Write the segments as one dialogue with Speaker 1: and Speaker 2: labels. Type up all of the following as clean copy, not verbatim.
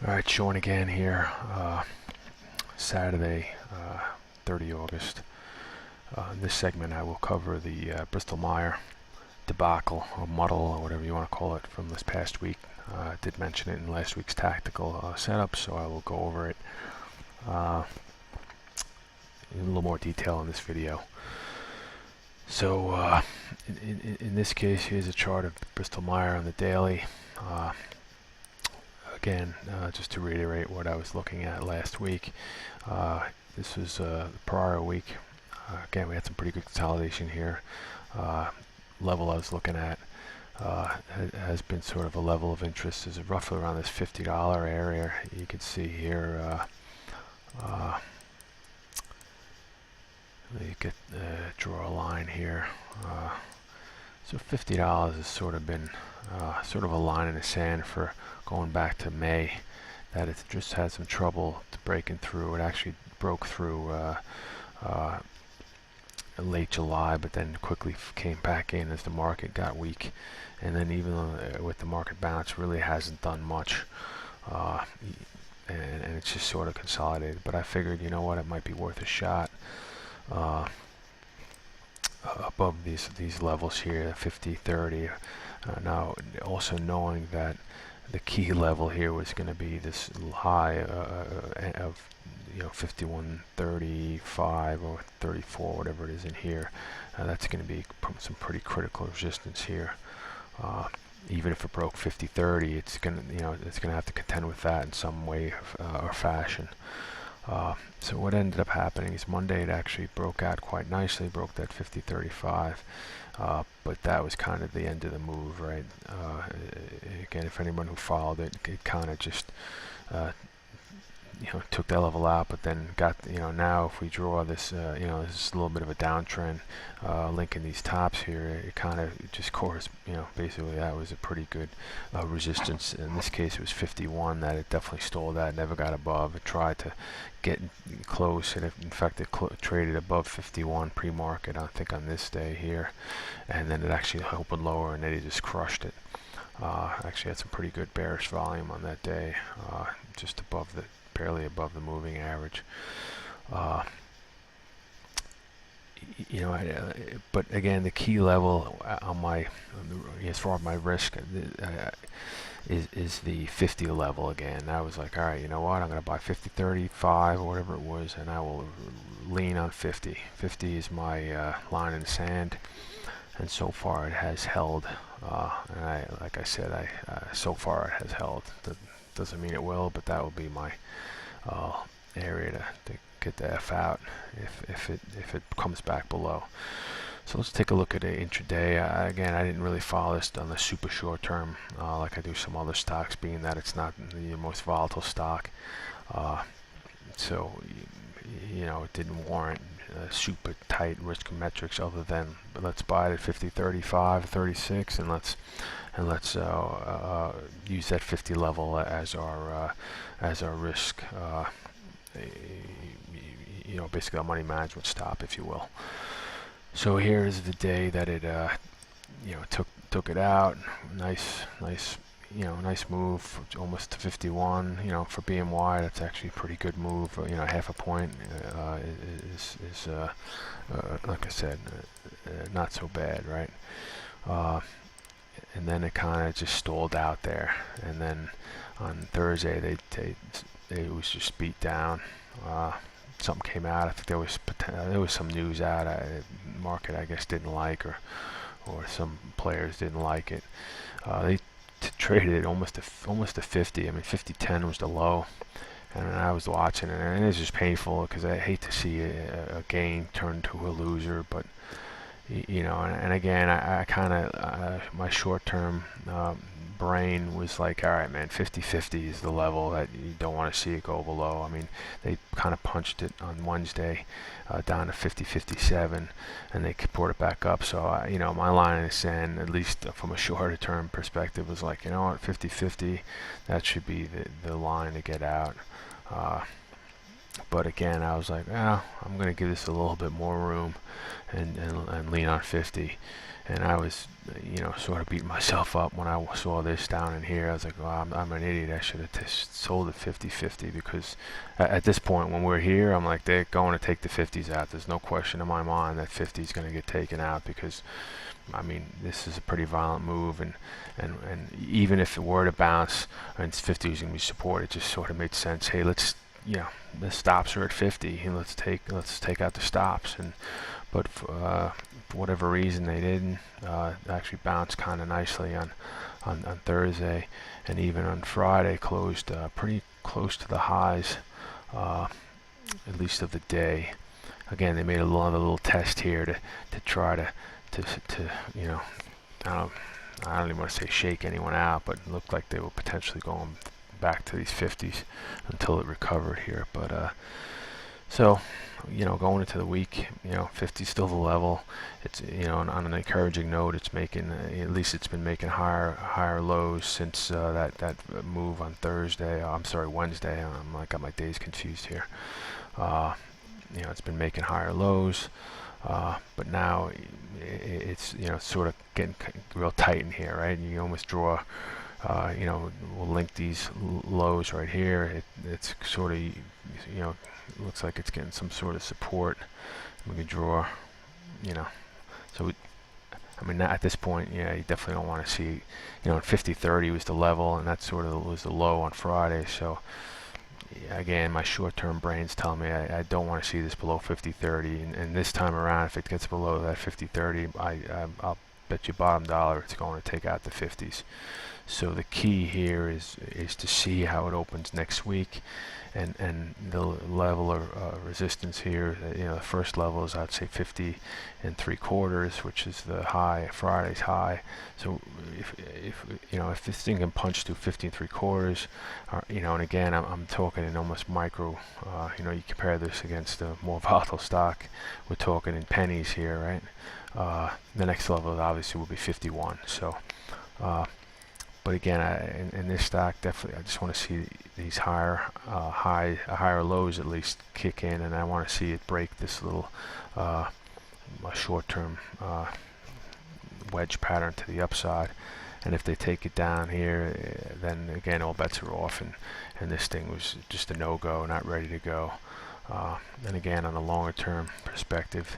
Speaker 1: Alright, Sean again here. Saturday, 30 August. In this segment I will cover the Bristol-Myers debacle or muddle or whatever you want to call it from this past week. I did mention it in last week's tactical setup, so I will go over it in a little more detail in this video. So in this case, here's a chart of Bristol-Myers on the daily. Again, just to reiterate what I was looking at last week, this was the prior week. Again, we had some pretty good consolidation here. Level I was looking at has been sort of a level of interest, is roughly around this $50 area. You can see here. You could draw a line here. So $50 has sort of been sort of a line in the sand for going back to May, that it just had some trouble to breaking through. It actually broke through late July, but then quickly came back in as the market got weak. And then even with the market bounce, really hasn't done much. And it's just sort of consolidated. But I figured, you know what, it might be worth a shot. Above these levels here, 50, 30. Now, also knowing that the key level here was going to be this high of 51.35 or 34, whatever it is in here. That's going to be some pretty critical resistance here. Even if it broke 50.30, it's going to have to contend with that in some way or fashion. So what ended up happening is Monday it actually broke out quite nicely, broke that 50.35, but that was kind of the end of the move, right? Again, if anyone who followed it, it kind of just took that level out, but then got, now if we draw this, this is a little bit of a downtrend, linking these tops here, it kind of just basically that was a pretty good resistance. In this case it was 51 that it definitely stalled at, never got above. It tried to get close, and in fact it traded above 51 pre-market, I think, on this day here, and then it actually opened lower and then it just crushed it. Actually had some pretty good bearish volume on that day, just barely above the moving average. But again, the key level on as far as my risk is the 50 level again. I was like, all right, you know what, I'm going to buy 50.35 or whatever it was, and I will lean on 50. 50 is my line in the sand, and so far it has held. And like I said, so far it has held. That doesn't mean it will, but that will be my area to get the F out if it comes back below. So let's take a look at it intraday. Again, I didn't really follow this on the super short term like I do some other stocks, being that it's not the most volatile stock. So it didn't warrant super tight risk metrics, other than let's buy it at 50.35, 36, and let's use that 50 level as our risk. Basically a money management stop, if you will. So here is the day that it took it out. Nice move, almost to 51. For BMY, that's actually a pretty good move. Half a point is like I said, not so bad, right? And then it kind of just stalled out there, and then on Thursday it was just beat down. Something came out. I think there was some news out. Market, I guess, didn't like, or some players didn't like it. They traded it almost to 50. I mean, 50.10 was the low, and I was watching it, and it's just painful because I hate to see a gain turn to a loser. But and again, I kind of my short-term brain was like, all right, man, 50-50 is the level that you don't want to see it go below. I mean, they kind of punched it on Wednesday down to 50-57, and they brought it back up. So my line in the sand, at least from a shorter term perspective, was like, you know what, 50-50, that should be the line to get out. But again, I was like, I'm going to give this a little bit more room and lean on 50. And I was, sort of beating myself up when I saw this down in here. I was like, well, I'm an idiot. I should have sold it 50-50, because at this point when we're here, I'm like, they're going to take the 50s out. There's no question in my mind that 50 is going to get taken out, because I mean, this is a pretty violent move, and even if it were to bounce and 50 was going to be support, it just sort of made sense. Hey, let's, the stops are at 50, and let's take out the stops. But for whatever reason, they didn't. Actually bounced kind of nicely on Thursday, and even on Friday closed pretty close to the highs, at least of the day. Again, they made another little test here to try to I don't even want to say shake anyone out, but it looked like they were potentially going back to these 50s until it recovered here. But so, going into the week, 50 is still the level. It's, on an encouraging note, it's making, at least it's been making higher lows since that move on Thursday. I'm sorry, Wednesday. I'm like, got my days confused here. It's been making higher lows. But now it's sort of getting real tight in here, right? And you almost draw, we'll link these lows right here. It's sort of, looks like it's getting some sort of support. We can draw, so I mean, at this point, you definitely don't want to see, 50-30 was the level, and that sort of was the low on Friday. So again, my short-term brain's telling me I don't want to see this below 50-30, and this time around, if it gets below that 50-30, I'll bet you bottom dollar it's going to take out the 50s. So the key here is to see how it opens next week, and the level of resistance here. The first level is, I'd say, 50 3/4, which is the high, Friday's high. So if this thing can punch through 50 3/4, and again, I'm talking in almost micro. You compare this against a more volatile stock, we're talking in pennies here, right? The next level obviously will be 51. So. But again, in this stock, definitely, I just want to see these higher lows at least kick in, and I want to see it break this little short-term wedge pattern to the upside. And if they take it down here, then again, all bets are off, and this thing was just a no-go, not ready to go. And again, on a longer-term perspective,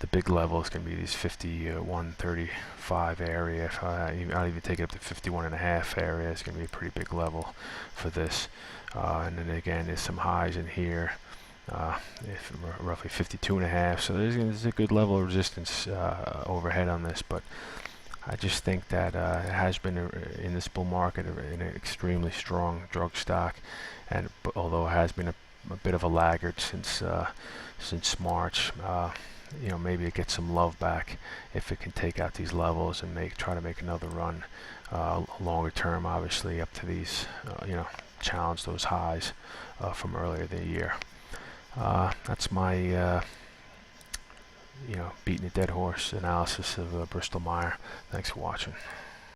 Speaker 1: the big level is going to be these 51.35 area. I'll even take it up to 51.5 area. It's going to be a pretty big level for this. And then again, there's some highs in here, roughly 52.5. So there's a good level of resistance overhead on this. But I just think that it has been in this bull market an extremely strong drug stock, and although it has been a bit of a laggard since March. Maybe it gets some love back if it can take out these levels and try to make another run longer term, obviously up to these, challenge those highs from earlier in the year. That's my beating a dead horse analysis of Bristol Myers. Thanks for watching.